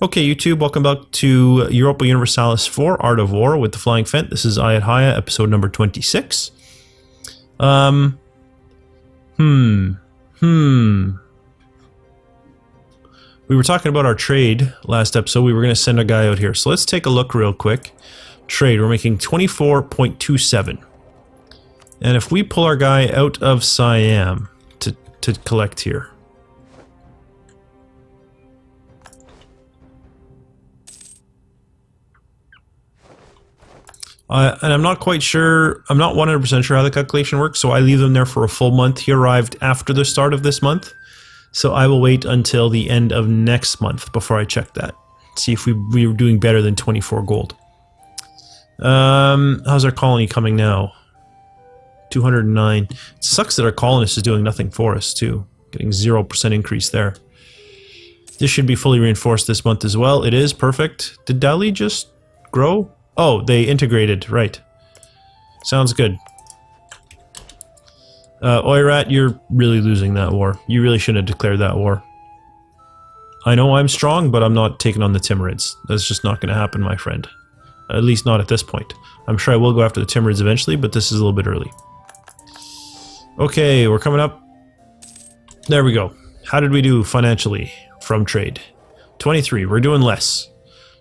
Okay, YouTube, welcome back to Europa Universalis 4 Art of War with the Flying Phent. This is Ayutthaya, episode number 26. We were talking about our trade last episode. We were going to send a guy out here. So let's take a look real quick. Trade, we're making 24.27. And if we pull our guy out of Siam to collect here. And I'm not quite sure, I'm not 100% sure how the calculation works, so I leave them there for a full month. He arrived after the start of this month, so I will wait until the end of next month before I check that. See if we were doing better than 24 gold. How's our colony coming now? 209. It sucks that our colonist is doing nothing for us, too. Getting 0% increase there. This should be fully reinforced this month as well. It is, perfect. Did Dali just grow? Oh, they integrated, right. Sounds good. Oirat, you're really losing that war. You really shouldn't have declared that war. I know I'm strong, but I'm not taking on the Timurids. That's just not going to happen, my friend. At least not at this point. I'm sure I will go after the Timurids eventually, but this is a little bit early. Okay, we're coming up. There we go. How did we do financially from trade? 23, we're doing less.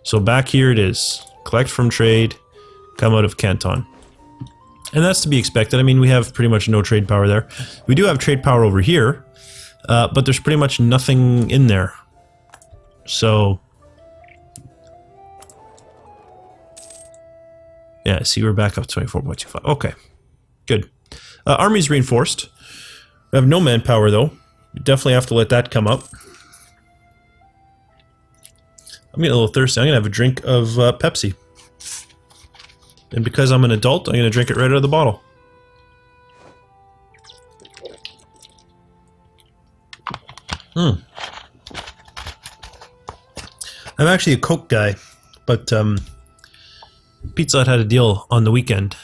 So back here it is. Collect from trade, come out of Canton. And that's to be expected. I mean, we have pretty much no trade power there. We do have trade power over here, but there's pretty much nothing in there. So, yeah, see, we're back up to 24.25. Okay, good. Army's reinforced. We have no manpower, though. We definitely have to let that come up. I'm getting a little thirsty. I'm going to have a drink of Pepsi. And because I'm an adult, I'm going to drink it right out of the bottle. I'm actually a Coke guy, but Pizza Hut had a deal on the weekend.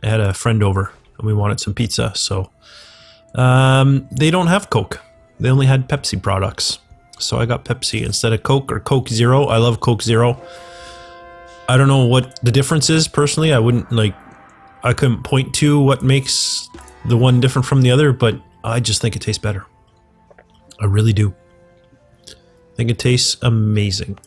I had a friend over, and we wanted some pizza, so they don't have Coke. They only had Pepsi products. So I got Pepsi instead of Coke, or Coke Zero. I love Coke Zero. I don't know what the difference is, personally. I couldn't point to what makes the one different from the other, but I just think it tastes better. I really do. I think it tastes amazing.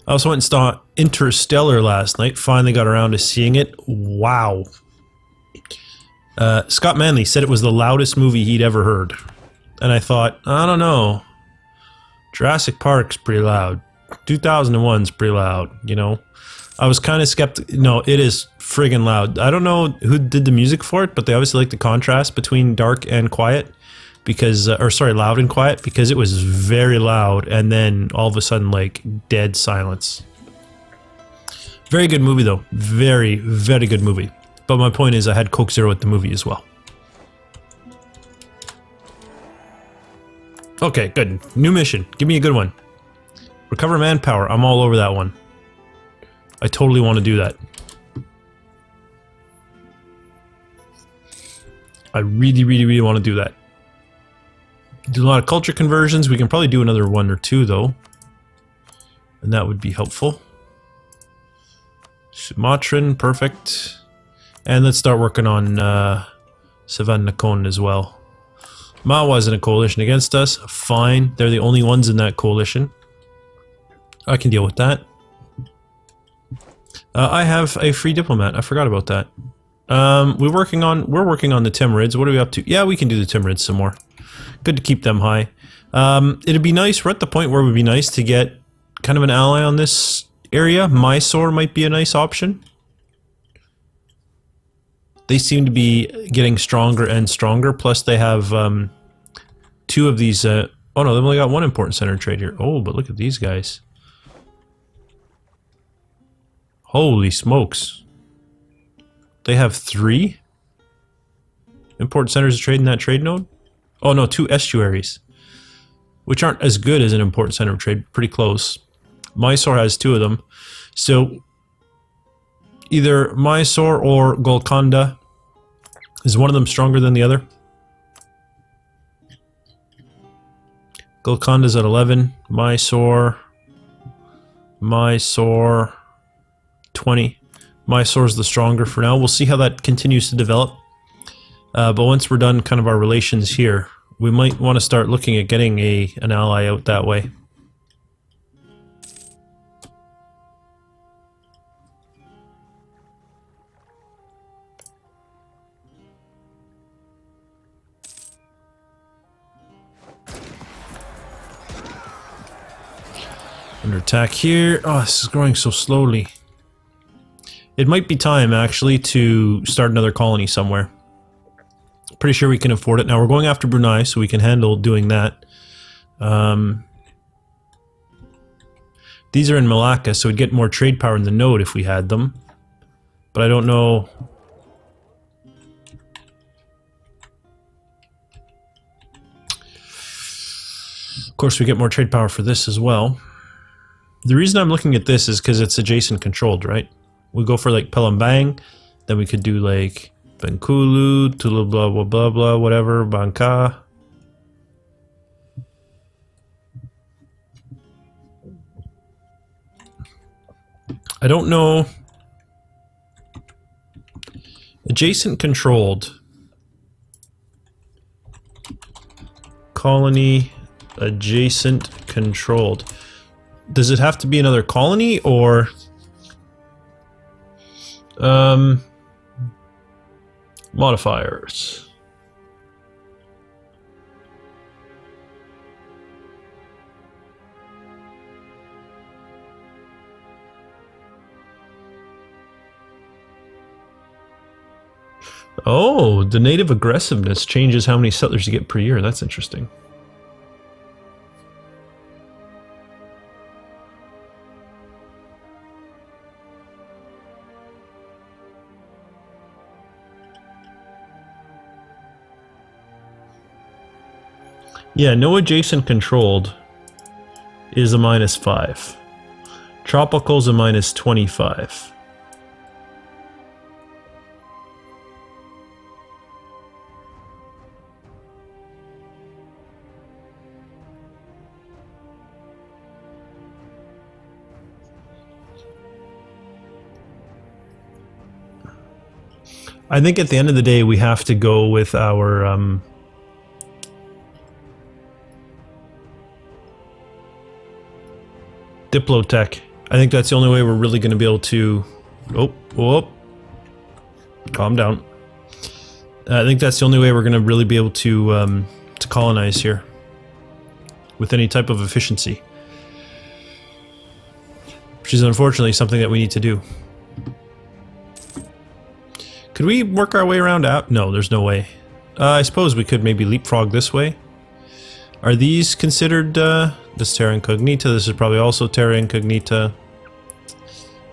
I also went and saw Interstellar last night. Finally got around to seeing it. Wow. Scott Manley said it was the loudest movie he'd ever heard. And I thought, I don't know. Jurassic Park's pretty loud. 2001's pretty loud, you know. I was kind of skeptical. No, it is friggin' loud. I don't know who did the music for it, but they obviously like the contrast between dark and quiet. Because, or sorry, loud and quiet. Because it was very loud, and then all of a sudden, like, dead silence. Very good movie, though. Very, very good movie. But my point is, I had Coke Zero at the movie as well. Okay, good. New mission. Give me a good one. Recover manpower. I'm all over that one. I totally want to do that. I really, really, really want to do that. Do a lot of culture conversions. We can probably do another one or two, though. And that would be helpful. Sumatran, perfect. And let's start working on Savan Nakhon as well. Mawa's in a coalition against us. Fine. They're the only ones in that coalition. I can deal with that. I have a free diplomat. I forgot about that. We're working on the Timurids. What are we up to? Yeah, we can do the Timurids some more. Good to keep them high. It'd be nice. We're at the point where it would be nice to get kind of an ally on this area. Mysore might be a nice option. They seem to be getting stronger and stronger. Plus, they have two of these. Oh no, they've only got one important center trade here. Oh, but look at these guys. Holy smokes. They have 3 important centers of trade in that trade node? Oh no, 2 estuaries. Which aren't as good as an important center of trade. Pretty close. Mysore has 2 of them. So either Mysore or Golconda. Is one of them stronger than the other? Golconda's at 11. Mysore, 20. Mysore's the stronger for now. We'll see how that continues to develop. But once we're done kind of our relations here, we might want to start looking at getting an ally out that way. Under attack here. Oh, this is growing so slowly. It might be time, actually, to start another colony somewhere. Pretty sure we can afford it. Now, we're going after Brunei, so we can handle doing that. These are in Malacca, so we'd get more trade power in the node if we had them. But I don't know... Of course, we get more trade power for this as well. The reason I'm looking at this is because it's adjacent controlled, right? We go for like Palembang, then we could do like Bengkulu, Tula blah blah blah blah, whatever, Bangka. I don't know. Adjacent controlled. Colony adjacent controlled. Does it have to be another colony, or... modifiers. Oh, the native aggressiveness changes how many settlers you get per year. That's interesting. Yeah, no adjacent controlled is a -5. Tropical's a -25. I think at the end of the day we have to go with our Diplotech. I think that's the only way we're really going to be able to... Oh, calm down. I think that's the only way we're going to really be able to colonize here with any type of efficiency, which is unfortunately something that we need to do. Could we work our way around out? No, there's no way. I suppose we could maybe leapfrog this way. Are these considered, this Terra Incognita? This is probably also Terra Incognita.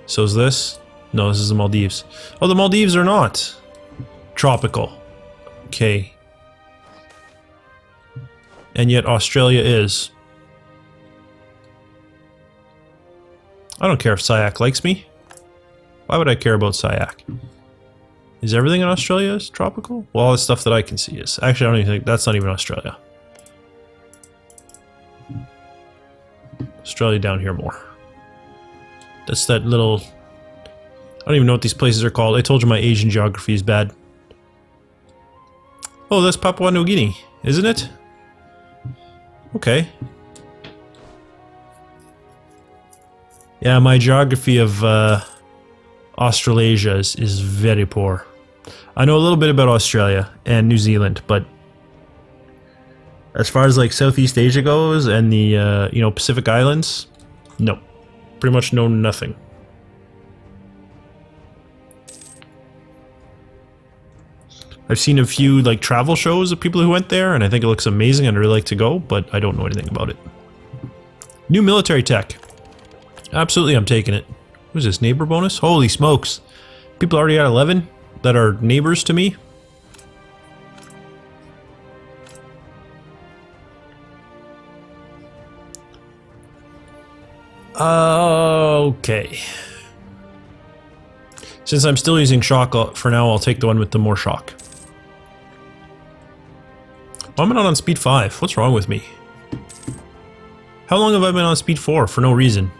So is this? No, this is the Maldives. Oh, the Maldives are not tropical. Okay. And yet Australia is. I don't care if Sayak likes me. Why would I care about Sayak? Is everything in Australia is tropical? Well, all the stuff that I can see is. Actually, I don't even think that's not even Australia. Australia down here more. That's that little... I don't even know what these places are called. I told you my Asian geography is bad. Oh, that's Papua New Guinea, isn't it? Okay. Yeah, my geography of Australasia is very poor. I know a little bit about Australia and New Zealand, but as far as like Southeast Asia goes and the you know, Pacific Islands, no, pretty much know nothing. I've seen a few like travel shows of people who went there, and I think it looks amazing and I'd really like to go, but I don't know anything about it. New military tech. Absolutely, I'm taking it. What is this, neighbor bonus? Holy smokes. People already at 11 that are neighbors to me. Okay. Since I'm still using shock for now, I'll take the one with the more shock. Why am I not on speed 5? What's wrong with me? How long have I been on speed 4 for no reason?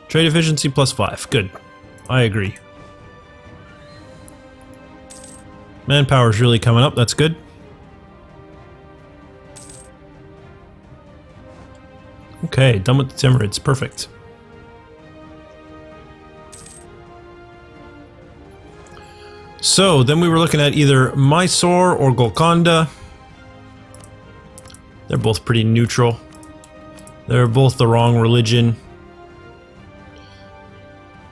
Trade efficiency +5. Good. I agree. Manpower's really coming up. That's good. Okay, done with the Timurids. Perfect. So, then we were looking at either Mysore or Golconda. They're both pretty neutral. They're both the wrong religion.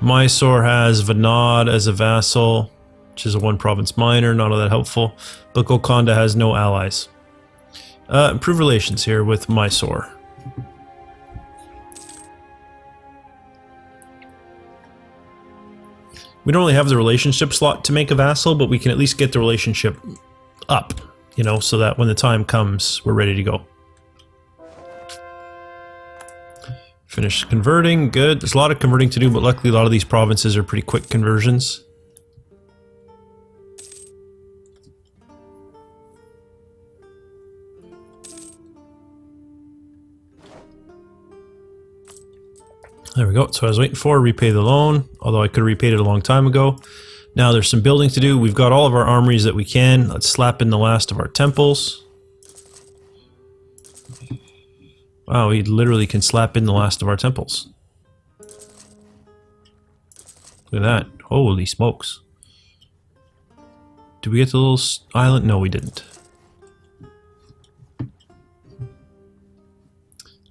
Mysore has Vanad as a vassal, which is a one-province minor, not all that helpful. But Golconda has no allies. Improve relations here with Mysore. We don't really have the relationship slot to make a vassal, but we can at least get the relationship up, you know, so that when the time comes, we're ready to go. Finish converting, good. There's a lot of converting to do, but luckily a lot of these provinces are pretty quick conversions. There we go. So I was waiting for repay the loan, although I could have repaid it a long time ago. Now there's some building to do. We've got all of our armories that we can. Let's slap in the last of our temples. Wow, we literally can slap in the last of our temples. Look at that. Holy smokes. Did we get the little island? No, we didn't.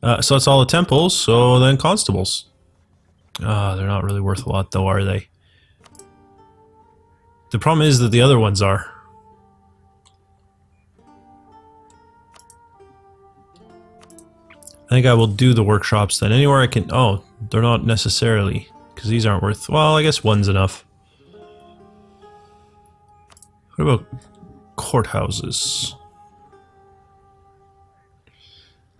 So that's all the temples, so then constables. They're not really worth a lot though, are they? The problem is that the other ones are. I think I will do the workshops then. Anywhere I can... Oh, they're not necessarily, because these aren't worth... Well, I guess one's enough. What about courthouses?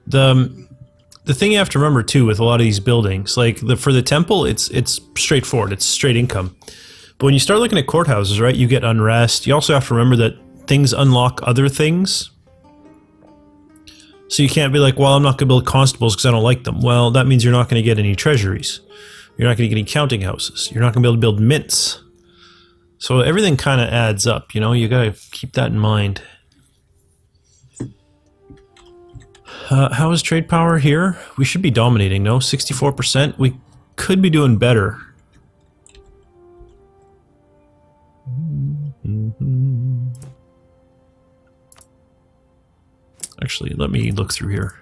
The thing you have to remember too with a lot of these buildings, like for the temple, it's straightforward, it's straight income. But when you start looking at courthouses, right, you get unrest. You also have to remember that things unlock other things. So you can't be like, well, I'm not going to build constables because I don't like them. Well, that means you're not going to get any treasuries. You're not going to get any counting houses. You're not going to be able to build mints. So everything kind of adds up, you know, you got to keep that in mind. How is trade power here? We should be dominating, no? 64%? We could be doing better. Actually, let me look through here.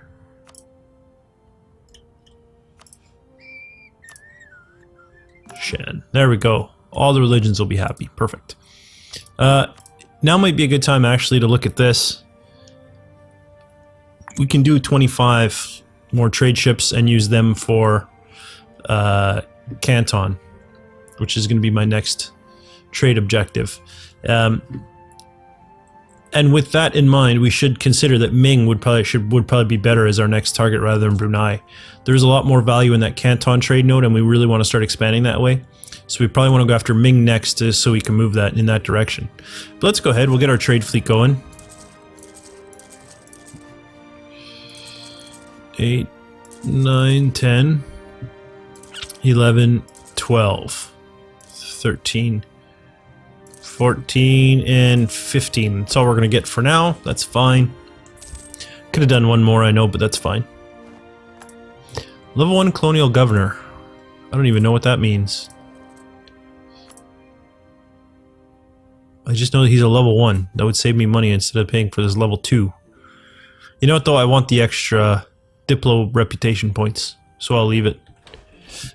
Shan. There we go. All the religions will be happy. Perfect. Now might be a good time actually to look at this. We can do 25 more trade ships and use them for Canton, which is going to be my next trade objective. And with that in mind, we should consider that Ming would probably be better as our next target rather than Brunei. There's a lot more value in that Canton trade node, and we really want to start expanding that way. So we probably want to go after Ming next, so we can move that in that direction. But let's go ahead. We'll get our trade fleet going. 8, 9, 10, 11, 12, 13, 14, and 15. That's all we're going to get for now. That's fine. Could have done one more, I know, but that's fine. Level 1 Colonial Governor. I don't even know what that means. I just know that he's a level 1. That would save me money instead of paying for this level 2. You know what, though? I want the extra Diplo reputation points, so I'll leave it.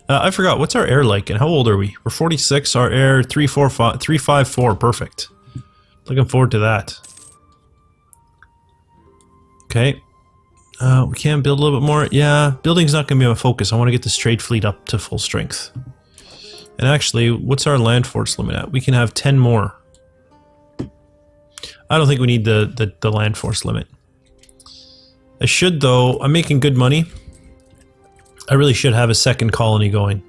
I forgot, what's our air like, and how old are we? We're 46, our air 354, perfect. Looking forward to that. Okay. We can build a little bit more. Yeah, building's not going to be my focus. I want to get this trade fleet up to full strength. And actually, what's our land force limit at? We can have 10 more. I don't think we need the land force limit. I should, though. I'm making good money. I really should have a second colony going.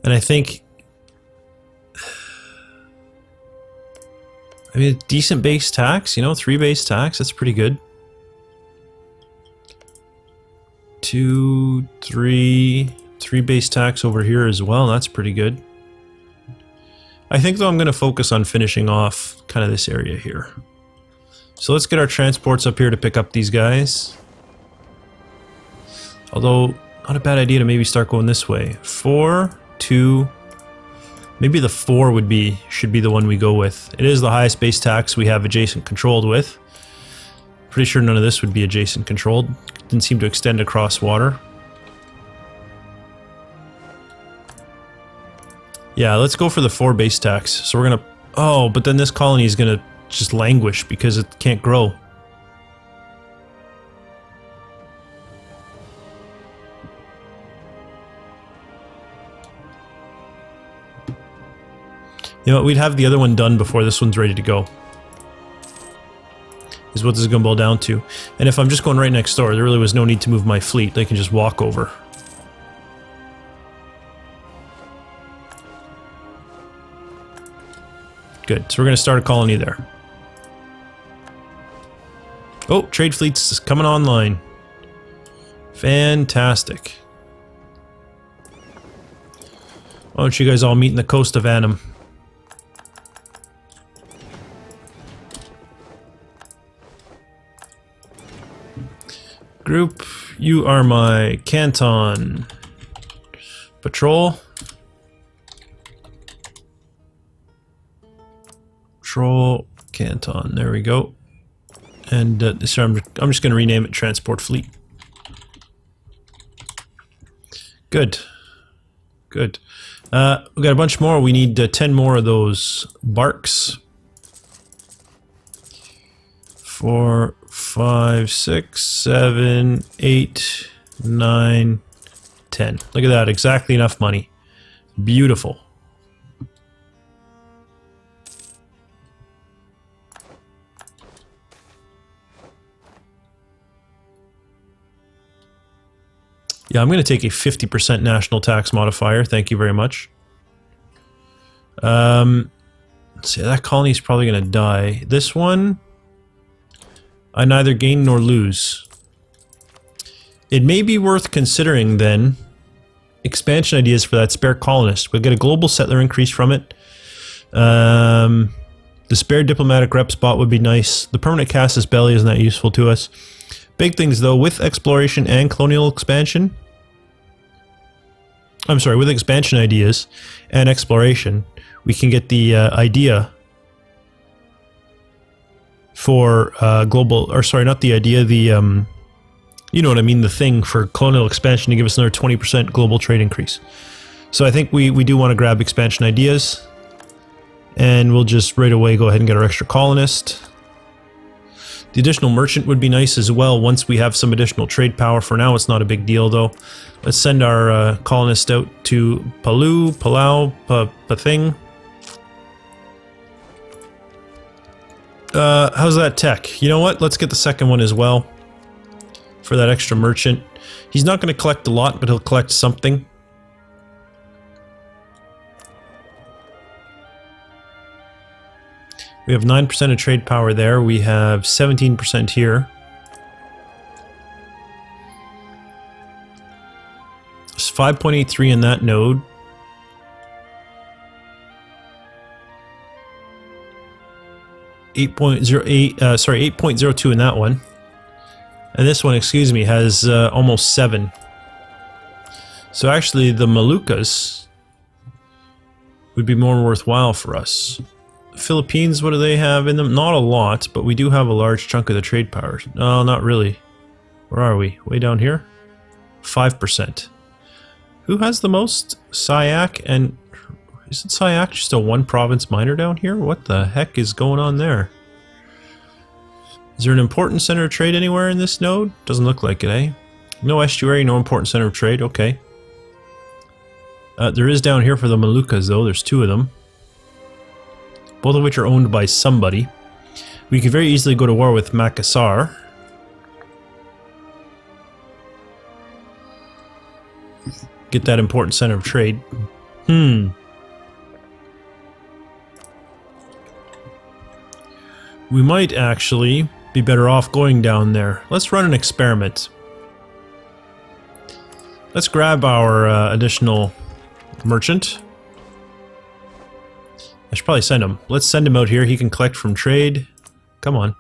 And I think... I mean, decent base tax, you know, 3 base tax, that's pretty good. 2, 3. 3 base tax over here as well. That's pretty good. I think though I'm going to focus on finishing off kind of this area here. So let's get our transports up here to pick up these guys. Although, not a bad idea to maybe start going this way. 4, 2... Maybe the 4 should be the one we go with. It is the highest base tax we have adjacent controlled with. Pretty sure none of this would be adjacent controlled. Didn't seem to extend across water. Yeah, let's go for the 4 base tax. So we're gonna... Oh, but then this colony is gonna just languish because it can't grow. You know what, we'd have the other one done before this one's ready to go. Is what this is gonna boil down to. And if I'm just going right next door, there really was no need to move my fleet. They can just walk over. Good, so we're going to start a colony there. Oh, trade fleet's coming online. Fantastic. Why don't you guys all meet in the coast of Annam? Group, you are my canton. Patrol. Patrol canton. There we go. And so I'm just going to rename it Transport Fleet. Good. Good. We got a bunch more. We need 10 more of those barks. 4, 5, 6, 7, 8, 9, 10. Look at that. Exactly enough money. Beautiful. Yeah, I'm going to take a 50% national tax modifier. Thank you very much. Let's see, that colony is probably going to die. This one, I neither gain nor lose. It may be worth considering, then, expansion ideas for that spare colonist. We'll get a global settler increase from it. The spare diplomatic rep spot would be nice. The permanent casus belli isn't that useful to us. Big things, though, with exploration and colonial expansion. I'm sorry, with expansion ideas and exploration, we can get the idea for global, or sorry, not the idea, the, you know what I mean, the thing for colonial expansion to give us another 20% global trade increase. So I think we do want to grab expansion ideas, and we'll just right away go ahead and get our extra colonist. The additional merchant would be nice as well once we have some additional trade power. For now, it's not a big deal, though. Let's send our colonist out to Palau, Pathing. How's that tech? You know what? Let's get the second one as well for that extra merchant. He's not going to collect a lot, but he'll collect something. We have 9% of trade power there. We have 17% here. There's 5.83 in that node. Sorry, 8.02 in that one. And this one, excuse me, has almost 7. So actually the Moluccas would be more worthwhile for us. Philippines, what do they have in them? Not a lot, but we do have a large chunk of the trade power. No, not really. Where are we? Way down here? 5%. Who has the most? Sayak, and isn't Sayak just a one province minor down here? What the heck is going on there? Is there an important center of trade anywhere in this node? Doesn't look like it, eh? No estuary, no important center of trade, okay. There is down here for the Moluccas though, there's 2 of them. Both of which are owned by somebody. We could very easily go to war with Makassar. Get that important center of trade. We might actually be better off going down there. Let's run an experiment. Let's grab our additional merchant. I should probably send him. Let's send him out here. He can collect from trade. Come on.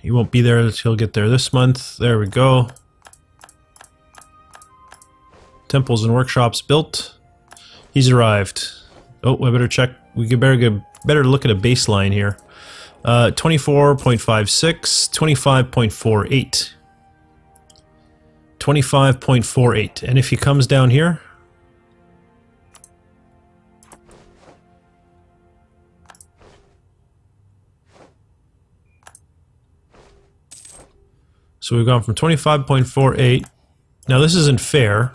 He won't be there. He'll get there this month. There we go. Temples and workshops built. He's arrived. Oh, I better check. We could better look at a baseline here. 24.56, 25.48. 25.48. And if he comes down here, so we've gone from 25.48. Now this isn't fair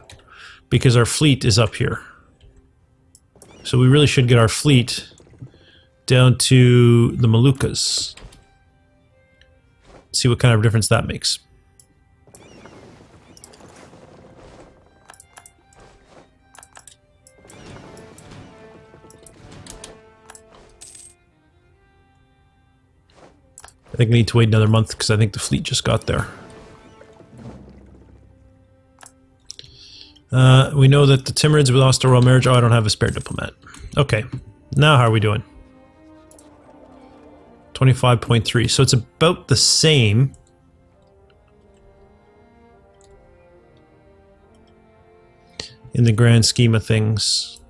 because our fleet is up here. So we really should get our fleet down to the Moluccas. See what kind of difference that makes. I think we need to wait another month because I think the fleet just got there. We know that the Timurids we lost a royal marriage. Oh, I don't have a spare diplomat. Okay, now how are we doing? 25.3. So it's about the same. In the grand scheme of things.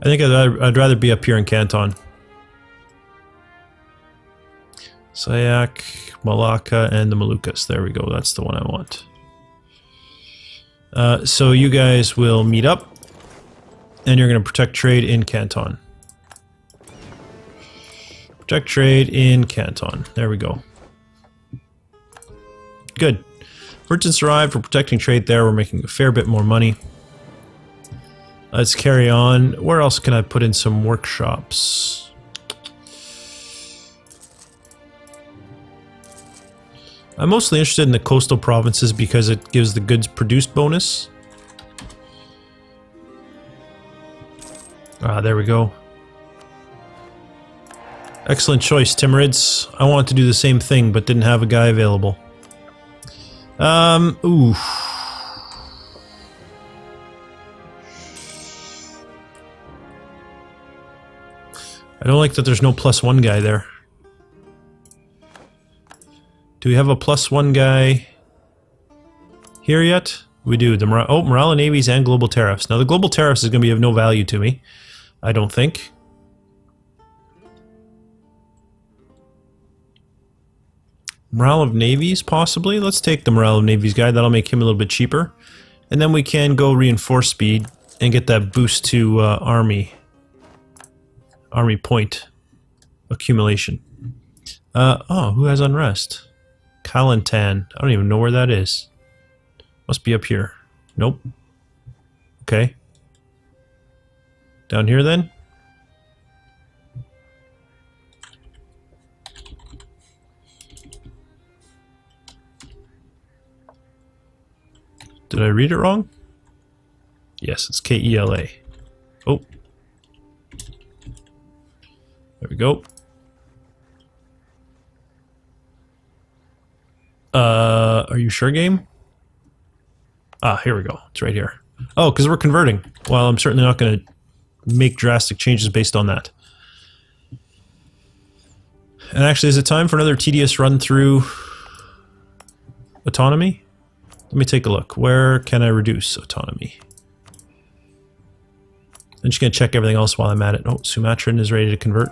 I think I'd rather be up here in Canton. Sayak, Malacca, and the Moluccas. There we go. That's the one I want. So you guys will meet up, and you're going to protect trade in Canton. Protect trade in Canton. There we go. Good. Merchants arrived. We're protecting trade there. We're making a fair bit more money. Let's carry on. Where else can I put in some workshops? I'm mostly interested in the coastal provinces because it gives the goods produced bonus. Ah, there we go. Excellent choice, Timurids. I wanted to do the same thing, but didn't have a guy available. Ooh. I don't like that there's no +1 guy there. Do we have a +1 guy here yet? We do. The morale and navies and global tariffs. Now the global tariffs is going to be of no value to me. I don't think. Morale of navies, possibly? Let's take the morale of navies guy. That'll make him a little bit cheaper. And then we can go reinforce speed and get that boost to army point accumulation. Oh, who has unrest? Kalantan. I don't even know where that is. Must be up here. Nope. Okay. Down here then? Did I read it wrong? Yes, it's K-E-L-A. Oh. There we go. Are you sure, game? Ah, here we go. It's right here. Oh, because we're converting. Well, I'm certainly not going to make drastic changes based on that. And actually, is it time for another tedious run through autonomy? Let me take a look. Where can I reduce autonomy? I'm just going to check everything else while I'm at it. Oh, Sumatran is ready to convert.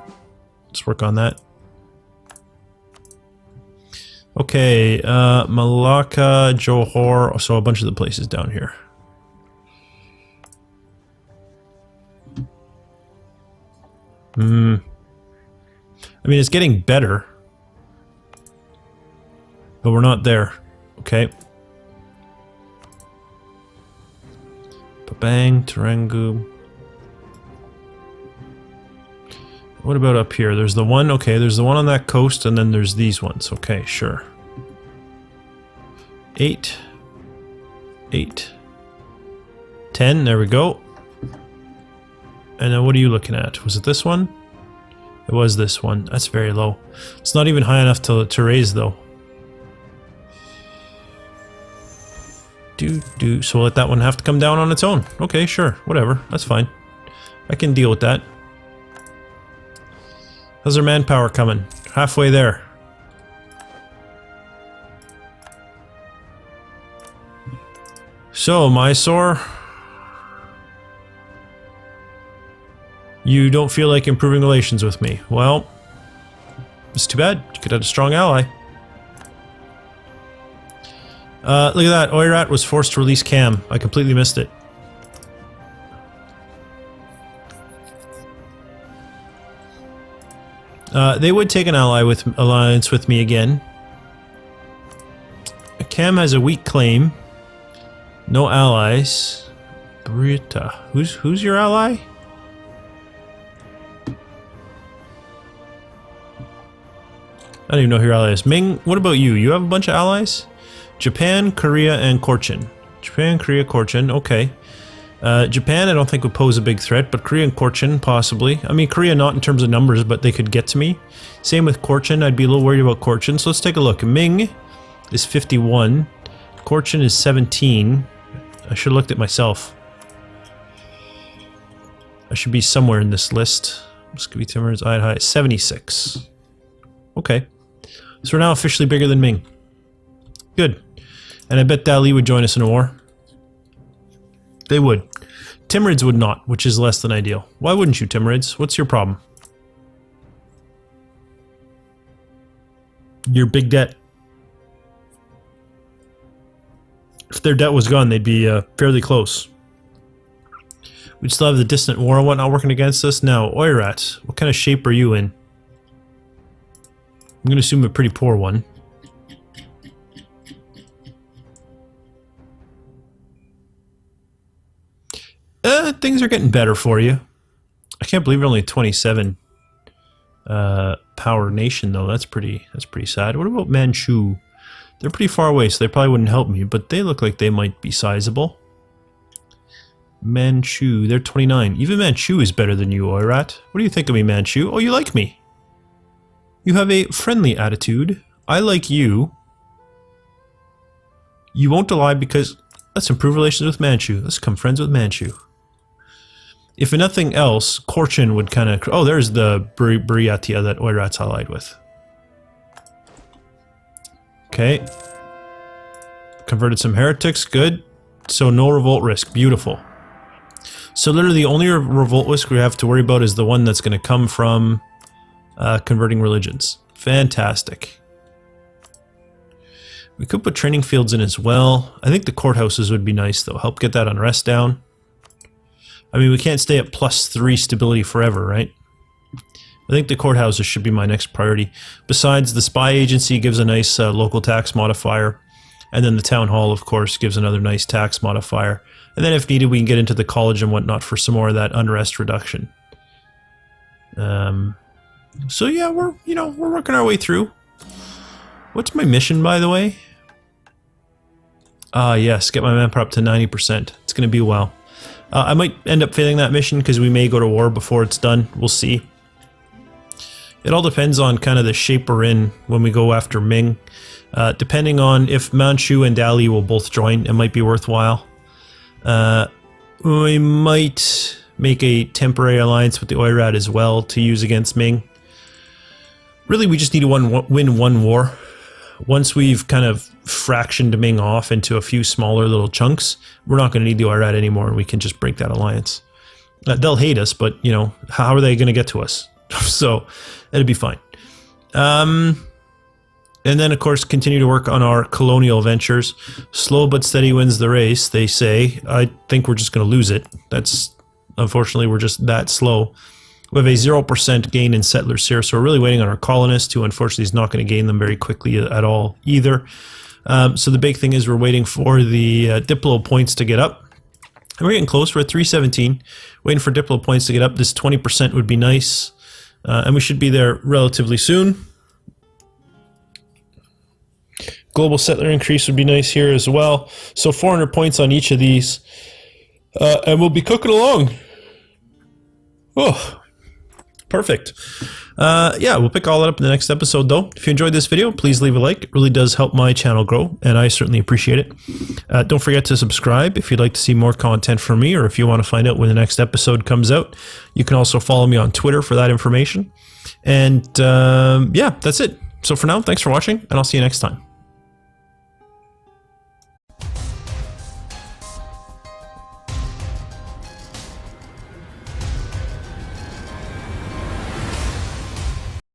Let's work on that. Okay, Malacca, Johor, so a bunch of the places down here. I mean, it's getting better. But we're not there. Okay. Babang, Tarangu. What about up here? There's the one, okay, there's the one on that coast, and then there's these ones. Okay, sure. 8. 8. 10, there we go. And then what are you looking at? Was it this one? It was this one. That's very low. It's not even high enough to raise, though. So we'll let that one have to come down on its own. Okay, sure. Whatever. That's fine. I can deal with that. How's our manpower coming? Halfway there. So, Mysore, you don't feel like improving relations with me. Well, it's too bad. You could have a strong ally. Look at that. Oirat was forced to release Cam. I completely missed it. They would take an alliance with me again. Cam has a weak claim. No allies. Brita. Who's your ally? I don't even know who your ally is. Ming, what about you? You have a bunch of allies? Japan, Korea, and Korchin. Japan, Korea, Korchin. Okay. Japan I don't think would pose a big threat, but Korea and Korchin possibly. I mean, Korea not in terms of numbers, but they could get to me. Same with Korchin. I'd be a little worried about Korchin. So let's take a look. Ming is 51. Korchin is 17. I should have looked at myself. I should be somewhere in this list. Muscovy Timurs, Ayutthaya, 76. Okay. So we're now officially bigger than Ming. Good. And I bet Dali would join us in a war. They would. Timurids would not, which is less than ideal. Why wouldn't you, Timurids? What's your problem? Your big debt. If their debt was gone, they'd be fairly close. We'd still have the distant war and whatnot working against us. Now, Oirat, what kind of shape are you in? I'm going to assume a pretty poor one. Things are getting better for you. I can't believe you're only 27 power nation though. That's pretty sad. What about Manchu? They're pretty far away, so they probably wouldn't help me, but they look like they might be sizable. Manchu, they're 29. Even Manchu is better than you, Oirat. What do you think of me, Manchu? Oh, you like me. You have a friendly attitude. I like you. You won't ally because... Let's improve relations with Manchu. Let's become friends with Manchu. If nothing else, Korchin would kind of... Oh, there's the Buryatia that Oirat's allied with. Okay. Converted some heretics. Good. So no revolt risk. Beautiful. So literally the only revolt risk we have to worry about is the one that's going to come from converting religions. Fantastic. We could put training fields in as well. I think the courthouses would be nice though. Help get that unrest down. I mean, we can't stay at +3 stability forever, right? I think the courthouses should be my next priority. Besides, the spy agency gives a nice local tax modifier. And then the town hall, of course, gives another nice tax modifier. And then if needed, we can get into the college and whatnot for some more of that unrest reduction. So yeah, we're working our way through. What's my mission, by the way? Yes, get my manpower up to 90%. It's going to be a while. I might end up failing that mission because we may go to war before it's done. We'll see. It all depends on kind of the shape we're in when we go after Ming. Depending on if Manchu and Dali will both join, it might be worthwhile. We might make a temporary alliance with the Oirat as well to use against Ming. Really, we just need to win one war. Once we've kind of fractioned Ming off into a few smaller little chunks, we're not going to need the Oirat anymore, and we can just break that alliance. They'll hate us, but, you know, how are they going to get to us? So, it'll be fine. And then, of course, continue to work on our colonial ventures. Slow but steady wins the race, they say. I think we're just going to lose it. Unfortunately, we're just that slow. We have a 0% gain in settlers here, so we're really waiting on our colonists, who unfortunately is not going to gain them very quickly at all either. So the big thing is we're waiting for the Diplo points to get up. And we're getting close. We're at 317. Waiting for Diplo points to get up. This 20% would be nice. And we should be there relatively soon. Global settler increase would be nice here as well. So 400 points on each of these. And we'll be cooking along. Oh. Perfect. Yeah, we'll pick all that up in the next episode, though. If you enjoyed this video, please leave a like. It really does help my channel grow, and I certainly appreciate it. Don't forget to subscribe if you'd like to see more content from me, or if you want to find out when the next episode comes out. You can also follow me on Twitter for that information. And yeah, that's it. So for now, thanks for watching, and I'll see you next time.